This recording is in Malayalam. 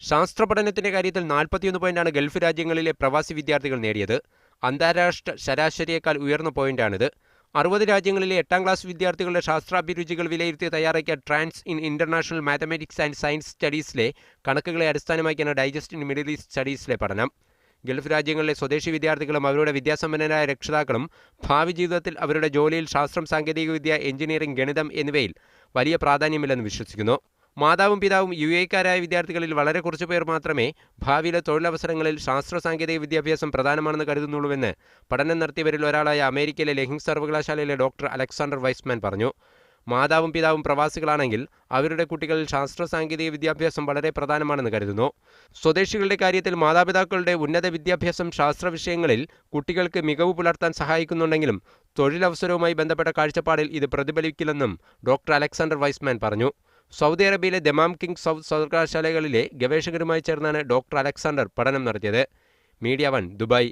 ശാസ്ത്ര പഠനത്തിന്റെ കാര്യത്തിൽ 41 പോയിന്റാണ് ഗൾഫ് രാജ്യങ്ങളിലെ പ്രവാസി വിദ്യാർത്ഥികൾ നേടിയത്. അന്താരാഷ്ട്ര ശരാശരിയേക്കാൾ ഉയർന്ന പോയിന്റാണിത്. 60 രാജ്യങ്ങളിലെ 8ാം ക്ലാസ് വിദ്യാർത്ഥികളുടെ ശാസ്ത്രാഭിരുചികൾ വിലയിരുത്തി തയ്യാറാക്കിയ trends in international mathematics and science സ്റ്റഡീസിലെ കണക്കുകളെ അടിസ്ഥാനമാക്കിയാണ് ഡൈജസ്റ്റ് ഇൻ മിഡിൽ ഈസ്റ്റ് സ്റ്റഡീസിലെ പഠനം. ഗൾഫ് രാജ്യങ്ങളിലെ സ്വദേശി വിദ്യാർത്ഥികളും അവരുടെ വിദ്യാസമ്പന്നരായ രക്ഷിതാക്കളും ഭാവി ജീവിതത്തിൽ അവരുടെ ജോലിയിൽ ശാസ്ത്രം, സാങ്കേതികവിദ്യ, എഞ്ചിനീയറിംഗ്, ഗണിതം എന്നിവയിൽ വലിയ പ്രാധാന്യമില്ലെന്ന് വിശ്വസിക്കുന്നു. മാതാവും പിതാവും യുഎഇക്കാരായ വിദ്യാർത്ഥികളിൽ വളരെ കുറച്ചുപേർ മാത്രമേ ഭാവിയിലെ തൊഴിലവസരങ്ങളിൽ ശാസ്ത്ര സാങ്കേതിക വിദ്യാഭ്യാസം പ്രധാനമാണെന്ന് കരുതുന്നുള്ളൂവെന്ന് പഠനം നടത്തിയവരിൽ ഒരാളായ അമേരിക്കയിലെ ലെഹിംഗ് സർവകലാശാലയിലെ ഡോക്ടർ അലക്സാണ്ടർ വൈസ്മാൻ പറഞ്ഞു. മാതാവും പിതാവും പ്രവാസികളാണെങ്കിൽ അവരുടെ കുട്ടികളിൽ ശാസ്ത്ര സാങ്കേതിക വിദ്യാഭ്യാസം വളരെ പ്രധാനമാണെന്ന് കരുതുന്നു. സ്വദേശികളുടെ കാര്യത്തിൽ മാതാപിതാക്കളുടെ ഉന്നത വിദ്യാഭ്യാസം ശാസ്ത്ര വിഷയങ്ങളിൽ കുട്ടികൾക്ക് മികവ് പുലർത്താൻ സഹായിക്കുന്നുണ്ടെങ്കിലും തൊഴിലവസരവുമായി ബന്ധപ്പെട്ട കാഴ്ചപ്പാടിൽ ഇത് പ്രതിഫലിക്കില്ലെന്നും ഡോക്ടർ അലക്സാണ്ടർ വൈസ്മാൻ പറഞ്ഞു. സൗദി അറേബ്യയിലെ ദമാം കിങ് സൗദ് സർവകലാശാലകളിലെ ഗവേഷകരുമായി ചേർന്നാണ് ഡോക്ടർ അലക്സാണ്ടർ പഠനം നടത്തിയത്. Media 1 Dubai.